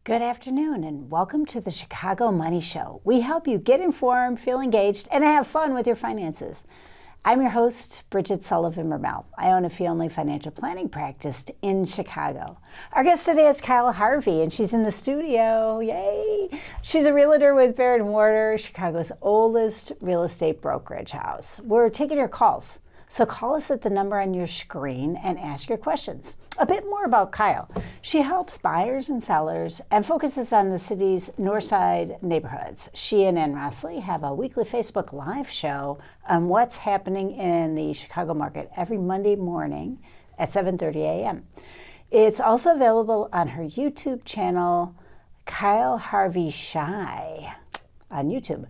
Good afternoon and welcome to the Chicago Money Show. We help you get informed, feel engaged, and have fun with your finances. I'm your host, Bridget Sullivan Mermel. I own a fee-only financial planning practice in Chicago. Our guest today is Kyle Harvey, and she's in the studio. Yay! She's a realtor with Barrett & Warder, Chicago's oldest real estate brokerage house. We're taking your calls. So call us at the number on your screen and ask your questions. A bit more about Kyle. She helps buyers and sellers and focuses on the city's north side neighborhoods. She and Ann Rossley have a weekly Facebook Live show on what's happening in the Chicago market every Monday morning at 7:30 a.m. It's also available on her YouTube channel, Kyle Harvey Shy, on YouTube.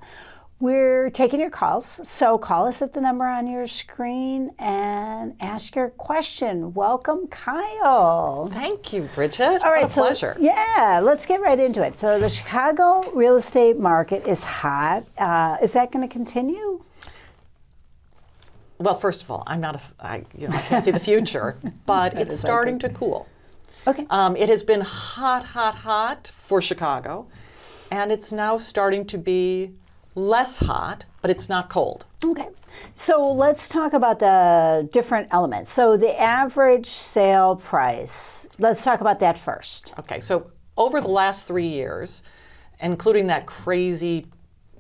We're taking your calls, so call us at the number on your screen and ask your question. Welcome, Kyle. Thank you, Bridget. All right, what a pleasure. Yeah, let's get right into it. So the Chicago real estate market is hot. Is that going to continue? Well, first of all, I can't see the future, but it's starting to cool. Okay. It has been hot for Chicago, and it's now starting to be less hot, but it's not cold. Okay. So let's talk about the different elements. So the average sale price, let's talk about that first. Okay, so over the last 3 years, including that crazy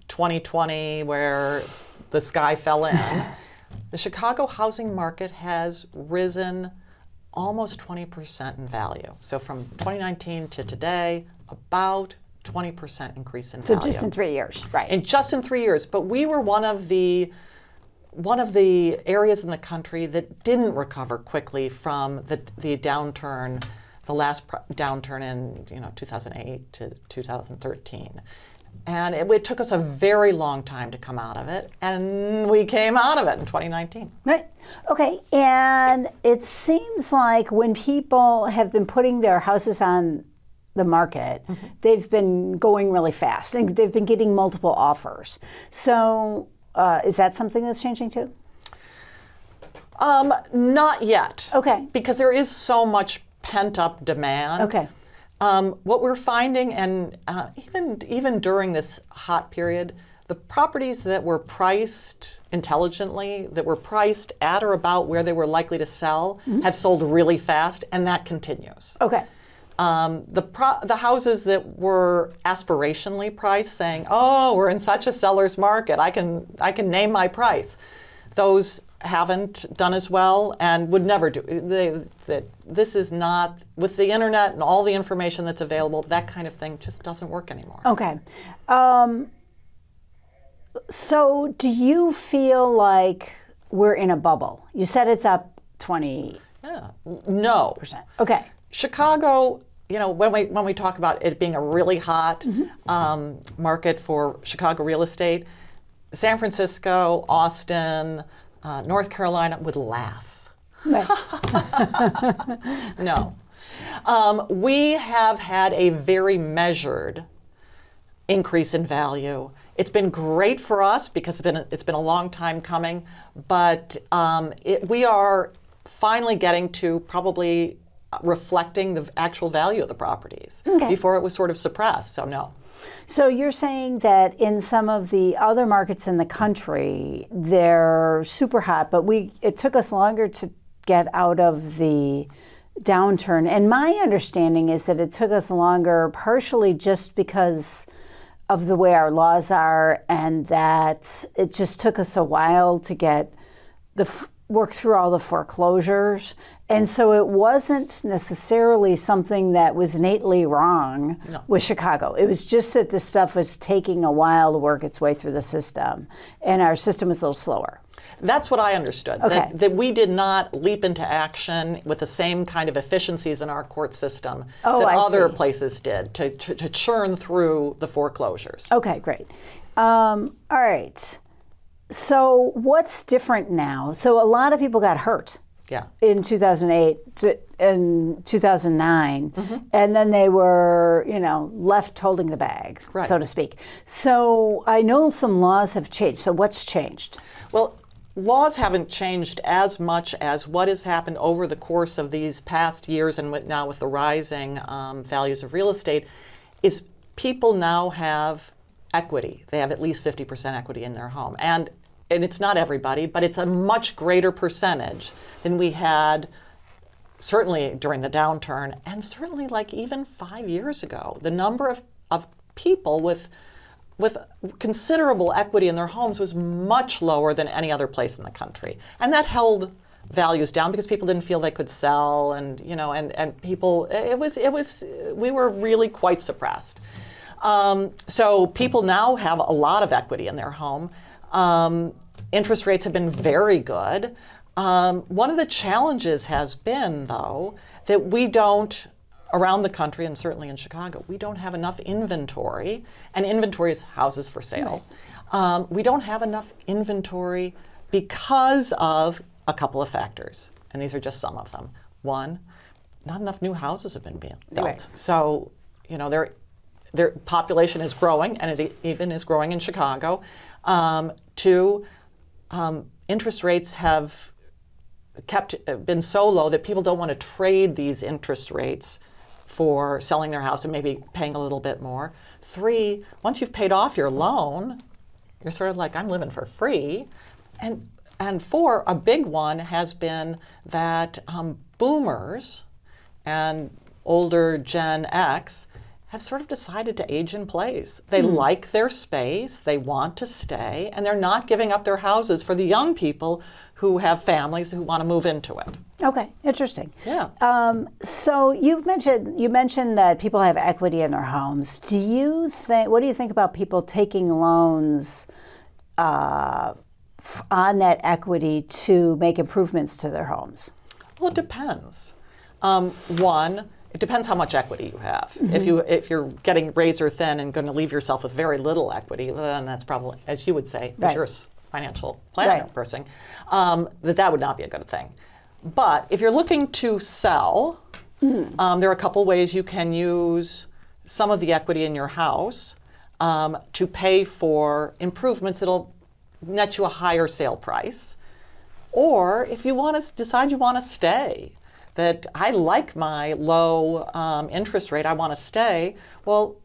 2020 where the sky fell in, the Chicago housing market has risen almost 20% in value. So from 2019 to today, about 20% increase in value. So just in 3 years, right? And just in 3 years. But we were one of the areas in the country that didn't recover quickly from the downturn, the last downturn in 2008 to 2013. And it took us a very long time to come out of it, and we came out of it in 2019. Right. Okay. And it seems like when people have been putting their houses on the market, they've been going really fast, and they've been getting multiple offers. So is that something that's changing too? Not yet. Okay. Because there is so much pent-up demand. Okay. What we're finding, and even during this hot period, the properties that were priced intelligently, that were priced at or about where they were likely to sell, have sold really fast, and that continues. Okay. The houses that were aspirationally priced, saying, "Oh, we're in such a seller's market, I can name my price," those haven't done as well and would never do. This is not, with the internet and all the information that's available, that kind of thing just doesn't work anymore. Okay. So do you feel like we're in a bubble? You said it's up 20%. Yeah. No. Okay. Chicago, when we talk about it being a really hot market for Chicago real estate, San Francisco, Austin, North Carolina would laugh. Right. No. We have had a very measured increase in value. It's been great for us because it's been a long time coming, but we are finally getting to probably reflecting the actual value of the properties. Okay. Before it was sort of suppressed, so no. So you're saying that in some of the other markets in the country, they're super hot, but it took us longer to get out of the downturn. And my understanding is that it took us longer partially just because of the way our laws are, and that it just took us a while to get work through all the foreclosures. And so it wasn't necessarily something that was innately wrong with Chicago. It was just that this stuff was taking a while to work its way through the system, and our system was a little slower. That's what I understood, okay. that we did not leap into action with the same kind of efficiencies in our court system that other places did to churn through the foreclosures. Okay, great. All right. So what's different now? So a lot of people got hurt. Yeah. In 2008 and 2009, and then they were, left holding the bag, so to speak. So I know some laws have changed. So what's changed? Well, laws haven't changed as much as what has happened over the course of these past years, and now with the rising values of real estate, is people now have equity. They have at least 50% equity in their home. And it's not everybody, but it's a much greater percentage than we had certainly during the downturn, and certainly like even 5 years ago. The number of people with considerable equity in their homes was much lower than any other place in the country. And that held values down because people didn't feel they could sell, and and people, we were really quite suppressed. So people now have a lot of equity in their home. Interest rates have been very good. One of the challenges has been, though, that we don't, around the country and certainly in Chicago, we don't have enough inventory, and inventory is houses for sale. Right. We don't have enough inventory because of a couple of factors, and these are just some of them. One, not enough new houses have been built. Right. So, their population is growing, and it even is growing in Chicago. Two, interest rates have been so low that people don't want to trade these interest rates for selling their house and maybe paying a little bit more. Three, once you've paid off your loan, you're sort of like, I'm living for free. And four, a big one has been that boomers and older Gen X have sort of decided to age in place. They like their space, they want to stay, and they're not giving up their houses for the young people who have families who want to move into it. Okay, interesting. Yeah. So you mentioned that people have equity in their homes. What do you think about people taking loans on that equity to make improvements to their homes? Well, it depends. One, it depends how much equity you have. Mm-hmm. If you're getting razor thin and going to leave yourself with very little equity, well, then that's probably, as you would say, right. if you're a financial planner person, that would not be a good thing. But if you're looking to sell, there are a couple ways you can use some of the equity in your house to pay for improvements that'll net you a higher sale price. Or if you decide you want to stay, that I like my low interest rate, I want to stay, well,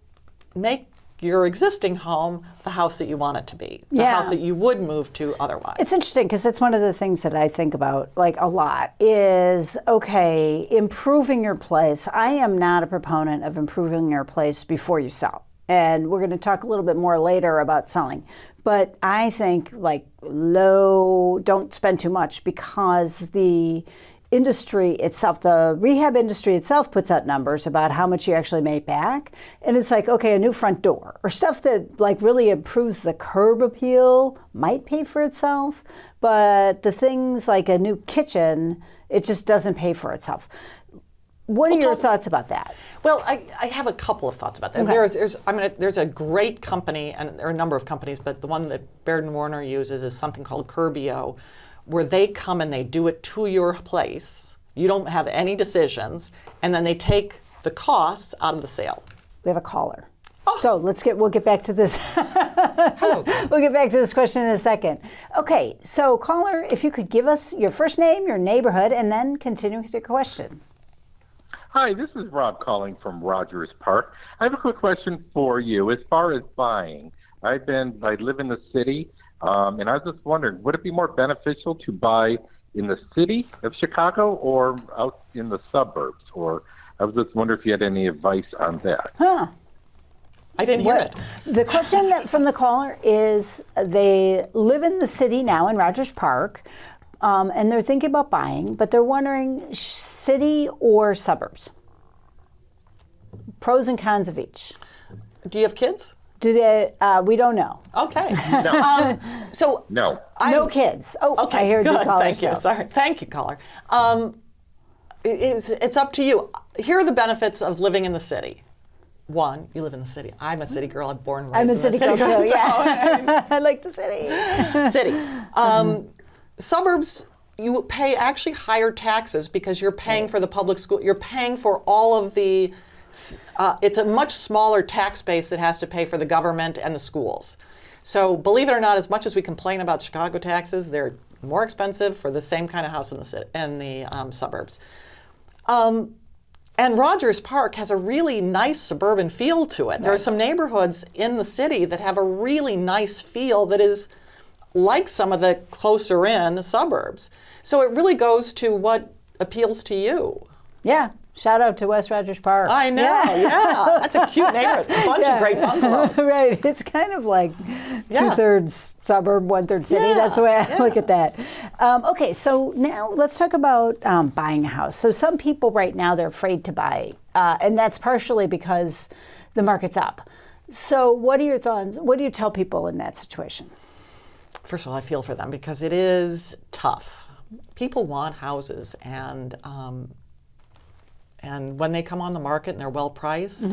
make your existing home the house that you want it to be, the house that you would move to otherwise. It's interesting because it's one of the things that I think about like a lot is, okay, improving your place. I am not a proponent of improving your place before you sell. And we're going to talk a little bit more later about selling. But I think like don't spend too much, because the industry itself, the rehab industry itself, puts out numbers about how much you actually make back. And it's like, okay, a new front door or stuff that like really improves the curb appeal might pay for itself. But the things like a new kitchen, it just doesn't pay for itself. What are your thoughts about that? Well, I have a couple of thoughts about that. Okay. There's a great company, and there are a number of companies, but the one that Baird & Warner uses is something called Curbio, where they come and they do it to your place. You don't have any decisions, and then they take the costs out of the sale. We have a caller. Oh. So we'll get back to this. Hello. We'll get back to this question in a second. Okay, so caller, if you could give us your first name, your neighborhood, and then continue with your question. Hi, this is Rob calling from Rogers Park. I have a quick question for you. As far as buying, I live in the city, and I was just wondering, would it be more beneficial to buy in the city of Chicago or out in the suburbs? Or I was just wondering if you had any advice on that. Huh. I didn't hear it. The question from the caller is, they live in the city now in Rogers Park, and they're thinking about buying, but they're wondering city or suburbs. Pros and cons of each. Do you have kids? Do they? We don't know. Okay. No. No. No kids. Oh, okay. I heard good. the caller. Thank you. Sorry. Thank you, caller. It's up to you. Here are the benefits of living in the city. One, you live in the city. I'm a city girl. I'm born and raised in the city. I'm a city girl too. So, Yeah. I like the city. City. Suburbs, you pay actually higher taxes because you're paying for the public school. You're paying for all of the. It's a much smaller tax base that has to pay for the government and the schools. So believe it or not, as much as we complain about Chicago taxes, they're more expensive for the same kind of house in the suburbs. And Rogers Park has a really nice suburban feel to it. There are some neighborhoods in the city that have a really nice feel that is like some of the closer in suburbs. So it really goes to what appeals to you. Yeah. Shout out to West Rogers Park. I know, yeah. That's a cute neighborhood. A bunch of great bungalows. Right. It's kind of like 2/3 suburb, 1/3 city. Yeah, That's the way I look at that. Okay, so now let's talk about buying a house. So some people right now, they're afraid to buy, and that's partially because the market's up. So what are your thoughts? What do you tell people in that situation? First of all, I feel for them because it is tough. People want houses, and when they come on the market and they're well priced,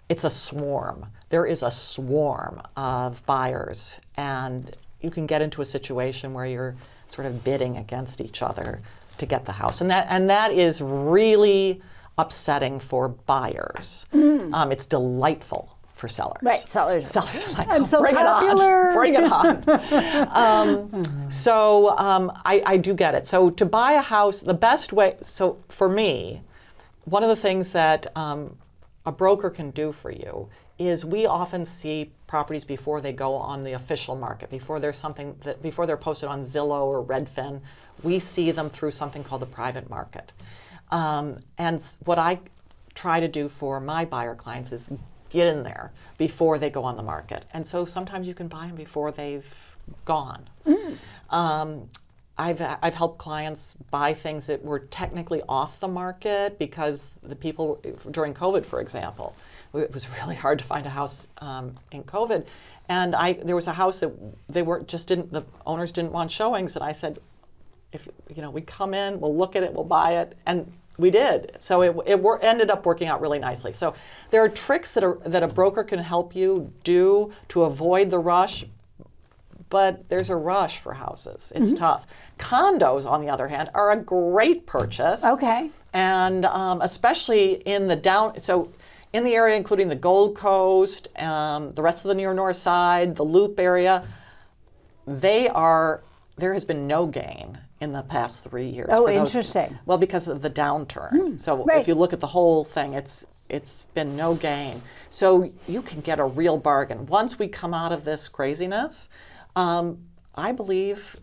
it's a swarm. There is a swarm of buyers, and you can get into a situation where you're sort of bidding against each other to get the house, and that is really upsetting for buyers. It's delightful for sellers. Right, sellers. Are like, I'm so bring popular. it on, bring it on. So I do get it. So to buy a house, the best way, so for me, one of the things that a broker can do for you is we often see properties before they go on the official market, before they're posted on Zillow or Redfin. We see them through something called the private market. And what I try to do for my buyer clients is get in there before they go on the market. And so sometimes you can buy them before they've gone. I've helped clients buy things that were technically off the market because the people during COVID, for example, it was really hard to find a house in COVID, and there was a house that the owners didn't want showings, and I said, if we come in, we'll look at it, we'll buy it, and we did. So it ended up working out really nicely. So there are tricks that a broker can help you do to avoid the rush. But there's a rush for houses. It's tough. Condos, on the other hand, are a great purchase. Okay. And especially in the in the area, including the Gold Coast, the rest of the near North Side, the Loop area, there has been no gain in the past 3 years. Oh, interesting. Well, because of the downturn. So if you look at the whole thing, it's been no gain. So you can get a real bargain. Once we come out of this craziness, I believe,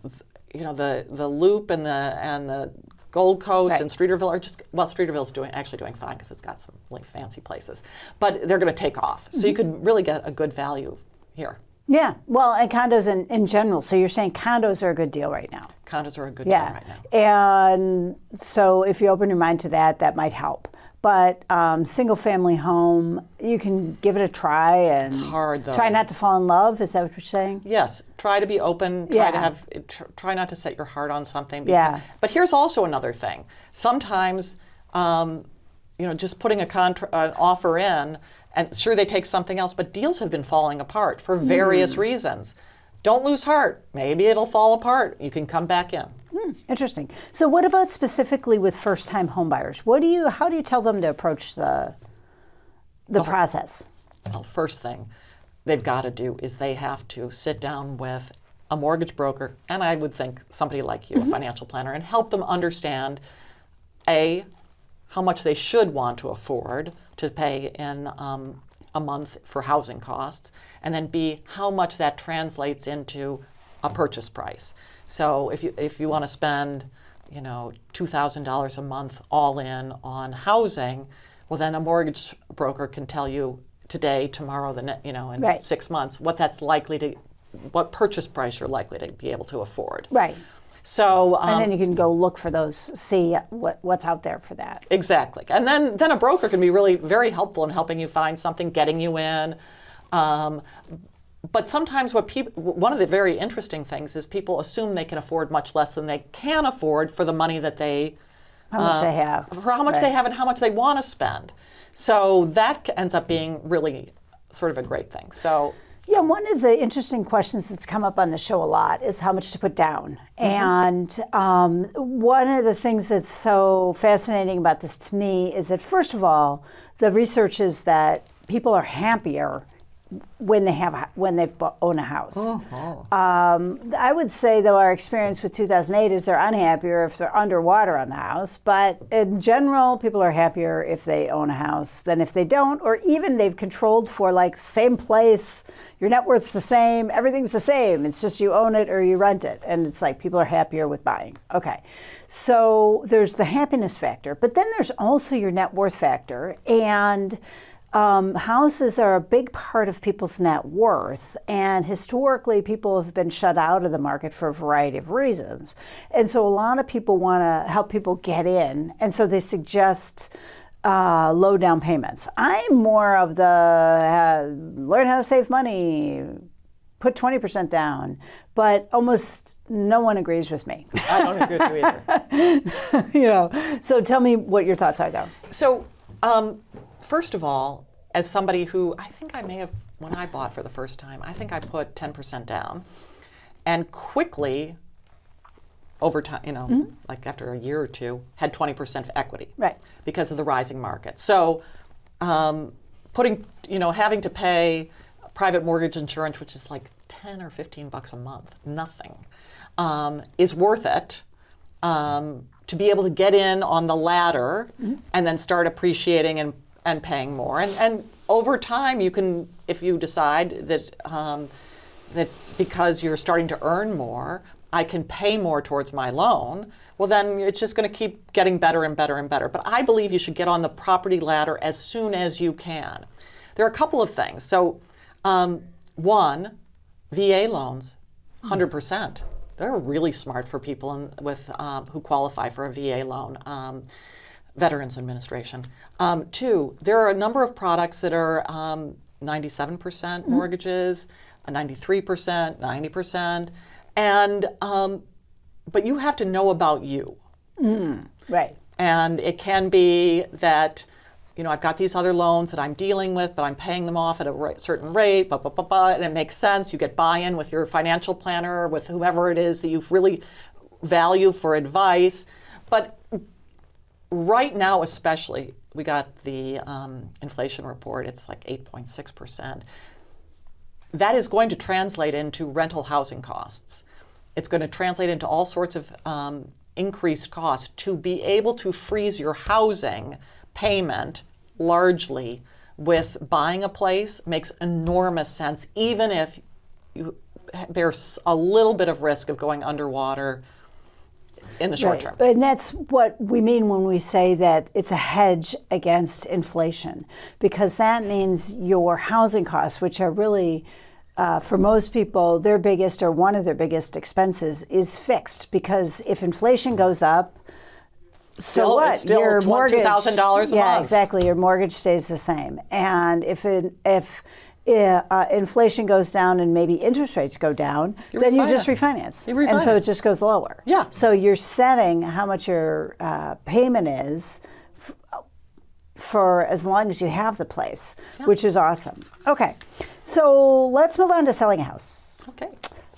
the Loop and the Gold Coast and Streeterville are Streeterville's actually doing fine because it's got some really fancy places, but they're going to take off. So you could really get a good value here. Yeah, well, and condos in general. So you're saying condos are a good deal right now. Condos are a good deal right now. And so if you open your mind to that, that might help. But single family home, you can give it a try and it's hard though. Try not to fall in love. Is that what you're saying? Yes. Try to be open. Try not to set your heart on something. But here's also another thing. Sometimes, just putting an offer in, and sure they take something else, but deals have been falling apart for various reasons. Don't lose heart. Maybe it'll fall apart. You can come back in. Interesting. So what about specifically with first-time homebuyers? How do you tell them to approach the process? Well, first thing they've got to do is they have to sit down with a mortgage broker, and I would think somebody like you, a financial planner, and help them understand, A, how much they should want to afford to pay in a month for housing costs, and then B, how much that translates into a purchase price. So if you want to spend, $2,000 a month all in on housing, well then a mortgage broker can tell you today, tomorrow, in 6 months what purchase price you're likely to be able to afford. Right. So and then you can go look for those, see what's out there for that. Exactly. And then a broker can be really very helpful in helping you find something, getting you in. But sometimes one of the very interesting things is people assume they can afford much less than they can afford for the money that they how much they have. For how much they have and how much they want to spend. So that ends up being really sort of a great thing. So yeah, one of the interesting questions that's come up on the show a lot is how much to put down. And one of the things that's so fascinating about this to me is that, first of all, the research is that people are happier when they've own a house. I would say, though, our experience with 2008 is they're unhappier if they're underwater on the house. But in general, people are happier if they own a house than if they don't, or even they've controlled for like same place. Your net worth's the same. Everything's the same. It's just you own it or you rent it. And it's like people are happier with buying. Okay. So there's the happiness factor. But then there's also your net worth factor. And houses are a big part of people's net worth, and historically people have been shut out of the market for a variety of reasons. And so a lot of people want to help people get in, and so they suggest low down payments. I'm more of the learn how to save money, put 20% down, but almost no one agrees with me. I don't agree with you either. So tell me what your thoughts are, though. So, first of all, as somebody who I think I may have, when I bought for the first time, I think I put 10% down, and quickly, over time, like after a year or two, had 20% equity, right? Because of the rising market. So, having to pay private mortgage insurance, which is like $10 or $15 a month, nothing, is worth it. To be able to get in on the ladder and then start appreciating and paying more. And over time, you can, if you decide that that because you're starting to earn more, I can pay more towards my loan, well then it's just going to keep getting better and better and better. But I believe you should get on the property ladder as soon as you can. There are a couple of things. So one, VA loans, 100%. They're really smart for people who qualify for a VA loan, Veterans Administration. Two, there are a number of products that are 97% mortgages, 93%, 90%, and but you have to know about you. Right. And it can be that, I've got these other loans that I'm dealing with, but I'm paying them off at a certain rate, and it makes sense. You get buy-in with your financial planner, with whoever it is that you really value for advice. But right now, especially, we got the inflation report. It's like 8.6%. That is going to translate into rental housing costs. It's going to translate into all sorts of increased costs. To be able to freeze your housing payment largely with buying a place makes enormous sense, even if you bear a little bit of risk of going underwater in the short term. And that's what we mean when we say that it's a hedge against inflation, because that means your housing costs, which are really, for most people, their biggest or one of their biggest expenses, is fixed. Because if inflation goes up, so what? It's still your mortgage, $2,000 a month. Yeah, exactly. Your mortgage stays the same. And if inflation goes down and maybe interest rates go down, then you just refinance. And so it just goes lower. Yeah. So you're setting how much your payment is for as long as you have the place, which is awesome. Okay. So let's move on to selling a house. Okay.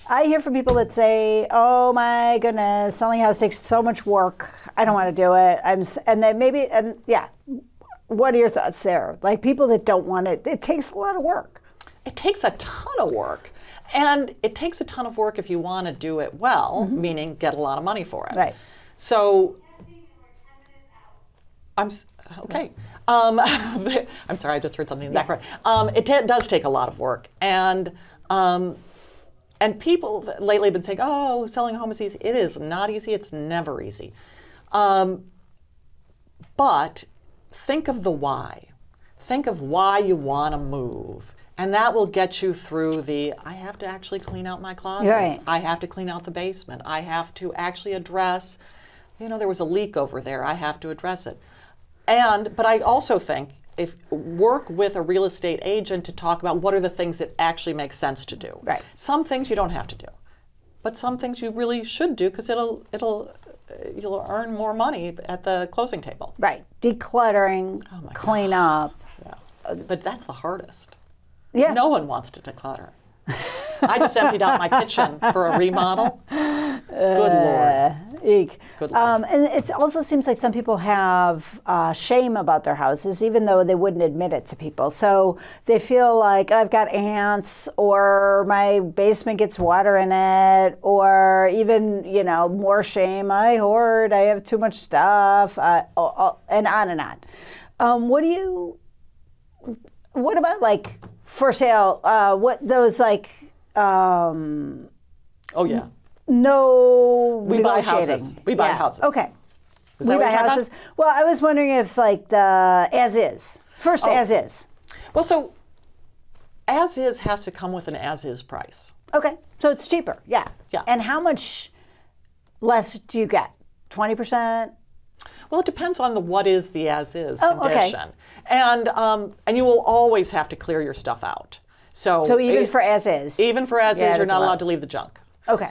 I hear from people that say, "Oh my goodness, selling a house takes so much work. I don't want to do it." What are your thoughts there? Like people that don't want it, it takes a lot of work. It takes a ton of work. And it takes a ton of work if you want to do it well, meaning get a lot of money for it. Right. So, I'm sorry, I just heard something in the background. It does take a lot of work. And people lately have been saying, "Oh, selling a home is easy." It is not easy. It's never easy. But think of the why. Think of why you want to move. And that will get you through I have to actually clean out my closets. Right. I have to clean out the basement. I have to actually address, there was a leak over there. I have to address it. But I also think work with a real estate agent to talk about what are the things that actually make sense to do. Right. Some things you don't have to do, but some things you really should do because you'll earn more money at the closing table. Right. Decluttering, clean up. Yeah. But that's the hardest. Yeah. No one wants to declutter. I just emptied out my kitchen for a remodel. Good Lord. Eek. Good Lord. And it also seems like some people have shame about their houses, even though they wouldn't admit it to people. So they feel like I've got ants, or my basement gets water in it, or even, more shame. I hoard, I have too much stuff, and on and on. What about like for sale? What those like? Oh yeah. No We buy negotiating. houses. We buy houses. Okay. Is that We what buy you're talking houses. about? Well, I was wondering if like the as is. First as is. Well, so as is has to come with an as is price. Okay. So it's cheaper. Yeah. Yeah. And how much less do you get? 20%? Well, it depends on the what is the as is Oh, okay. condition, and you will always have to clear your stuff out. So even for as is. even for as Yeah, is, you're that's not a lot. allowed to leave the junk. Okay.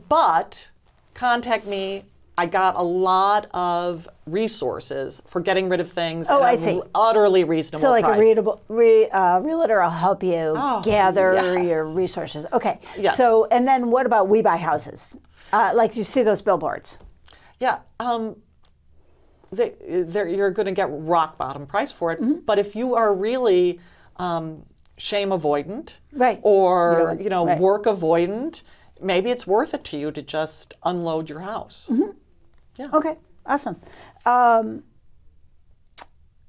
But contact me. I got a lot of resources for getting rid of things Oh, at I an see. utterly reasonable So like price. a realtor will help you gather yes. your resources. Okay. Yes. So and then what about we buy houses? Like you see those billboards. Yeah, you're going to get rock bottom price for it. Mm-hmm. But if you are really shame avoidant, Right. or Right. work avoidant, maybe it's worth it to you to just unload your house. Mm-hmm. Yeah. Okay, awesome.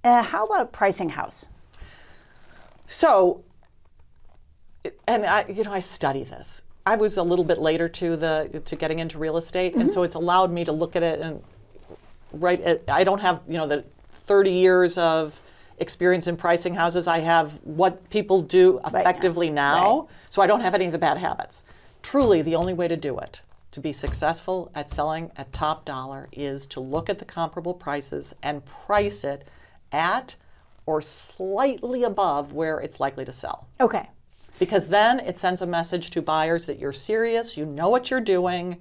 How about pricing house? So, and I study this. I was a little bit later to getting into real estate, and so it's allowed me to look at it and I don't have the 30 years of experience in pricing houses. I have what people do effectively now, Right. so I don't have any of the bad habits. Truly, the only way to do it, to be successful at selling at top dollar, is to look at the comparable prices and price it at or slightly above where it's likely to sell. Okay. Because then it sends a message to buyers that you're serious, you know what you're doing,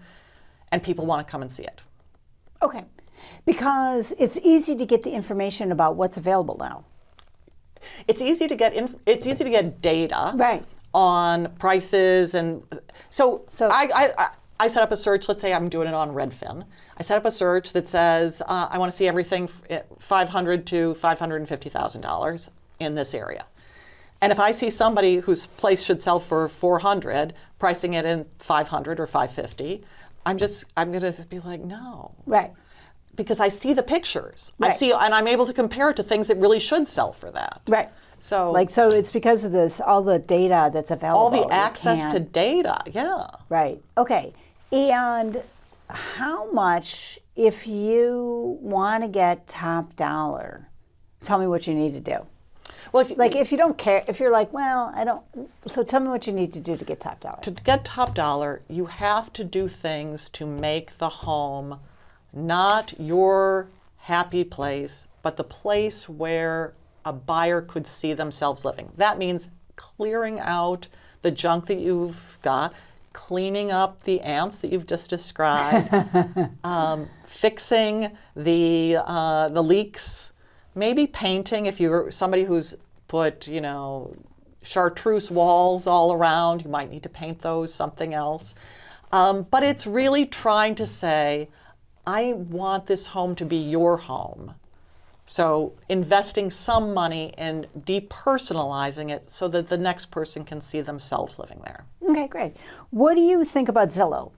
and people want to come and see it. Okay. Because it's easy to get the information about what's available now. It's easy to get data Right. on prices, and so So- I set up a search. Let's say I'm doing it on Redfin. I set up a search that says I want to see everything $500,000 to $550,000 in this area. And if I see somebody whose place should sell for $400, pricing it in $500 or $550, I'm going to be like, no. Right. Because I see the pictures. Right. And I'm able to compare it to things that really should sell for that. Right. So So it's because of this, all the data that's available. all the You access to can't- data, yeah. Right. Okay. And how much, if you want to get top dollar, tell me what you need to do. Well, If you don't care, if you're like, well, I don't, so tell me what you need to do to get top dollar. to get top dollar, you have to do things to make the home not your happy place, but the place where a buyer could see themselves living. That means clearing out the junk that you've got, cleaning up the ants that you've just described, fixing the leaks, maybe painting if you're somebody who's put, chartreuse walls all around. You might need to paint those something else. But it's really trying to say, I want this home to be your home. So investing some money in depersonalizing it so that the next person can see themselves living there. Okay, great. What do you think about Zillow?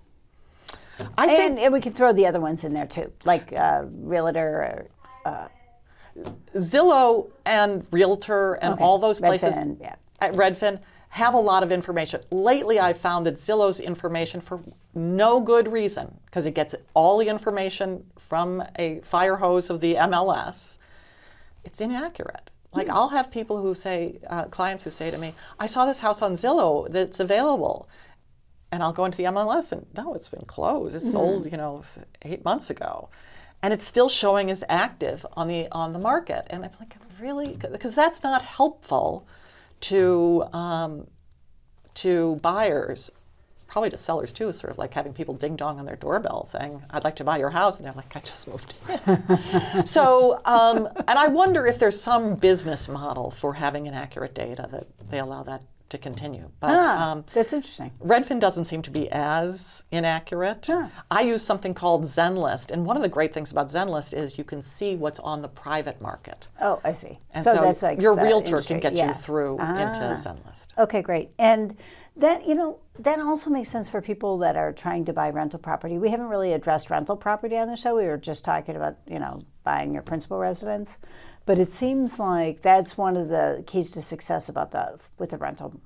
I think And we can throw the other ones in there too, like Realtor. Zillow and Realtor and Okay. all those places Redfin, yeah. at Redfin have a lot of information. Lately, I've found that Zillow's information, for no good reason, because it gets all the information from a fire hose of the MLS, it's inaccurate. Like, I'll have people who say, clients who say to me, I saw this house on Zillow that's available. And I'll go into the MLS and, no, it's been closed. It's sold, 8 months ago. And it's still showing as active on the market. And I'm like, really? Because that's not helpful to buyers, probably to sellers too, sort of like having people ding dong on their doorbell saying, I'd like to buy your house. And they're like, I just moved in. So, and I wonder if there's some business model for having inaccurate data that they allow that to continue. But that's interesting. Redfin doesn't seem to be as inaccurate. I use something called Zenlist, and one of the great things about Zenlist is you can see what's on the private market. Oh, I see. And so that's like your the realtor industry. can get you through into Zenlist. Okay, great. And that, that also makes sense for people that are trying to buy rental property. We haven't really addressed rental property on the show. We were just talking about, buying your principal residence. But it seems like that's one of the keys to success with the rental,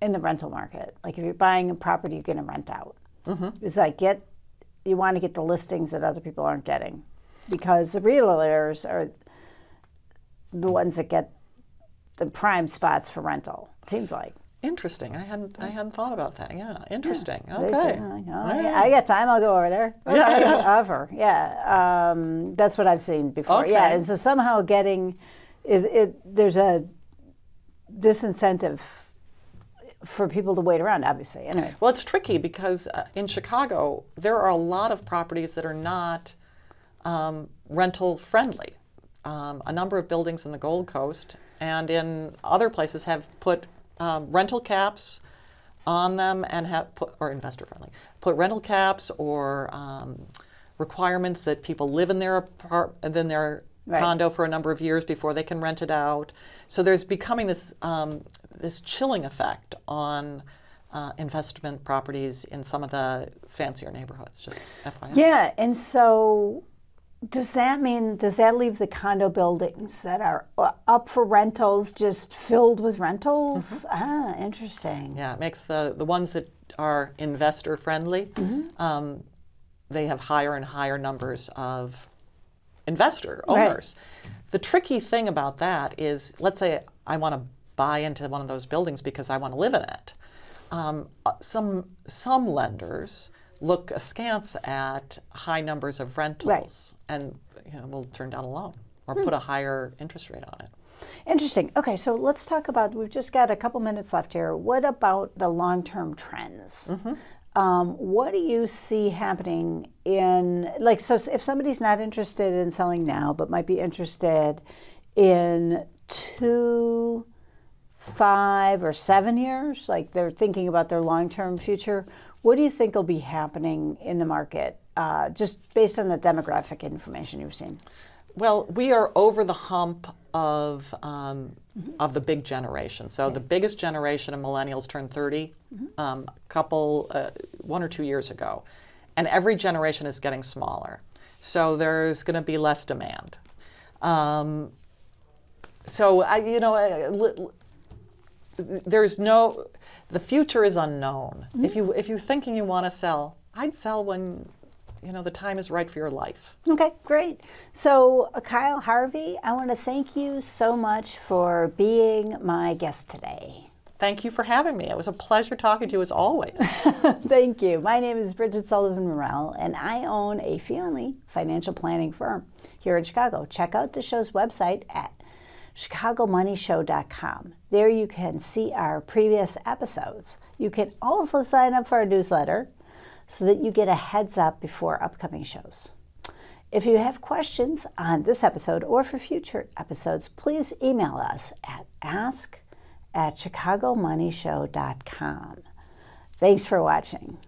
in the rental market. Like if you're buying a property you're going to rent out. It's like you want to get the listings that other people aren't getting. Because the realtors are the ones that get the prime spots for rental, it seems like. Interesting. I hadn't thought about that. Yeah, interesting. They Okay. say, I got time. I'll go over there. Offer. Yeah. That's what I've seen before. Okay. Yeah. And so somehow getting there's a disincentive for people to wait around. Obviously. Anyway. Well, it's tricky because in Chicago there are a lot of properties that are not rental friendly. A number of buildings in the Gold Coast and in other places have put rental caps on them and have put, or investor friendly, put rental caps or requirements that people live in their condo for a number of years before they can rent it out. So there's becoming this this chilling effect on investment properties in some of the fancier neighborhoods. Just FYI. Yeah, and so. Does that leave the condo buildings that are up for rentals just filled with rentals? Interesting. Yeah, it makes the ones that are investor friendly, they have higher and higher numbers of investor owners. Right. The tricky thing about that is, let's say I want to buy into one of those buildings because I want to live in it. Some lenders look askance at high numbers of rentals and will turn down a loan or put a higher interest rate on it. Interesting. Okay, so let's talk about, we've just got a couple minutes left here. What about the long-term trends? What do you see happening so if somebody's not interested in selling now but might be interested in 2, 5, or 7 years, like they're thinking about their long-term future, what do you think will be happening in the market, just based on the demographic information you've seen? Well, we are over the hump of the big generation. So the biggest generation of millennials turned 30 1 or 2 years ago. And every generation is getting smaller. So there's going to be less demand. The future is unknown. If you're thinking you want to sell, I'd sell when the time is right for your life. Okay, great. So Kyle Harvey, I want to thank you so much for being my guest today. Thank you for having me. It was a pleasure talking to you as always. Thank you. My name is Bridget Sullivan Mermel, and I own a fee-only financial planning firm here in Chicago. Check out the show's website at chicagomoneyshow.com. There you can see our previous episodes. You can also sign up for our newsletter so that you get a heads up before upcoming shows. If you have questions on this episode or for future episodes, please email us at ask@chicagomoneyshow.com. Thanks for watching.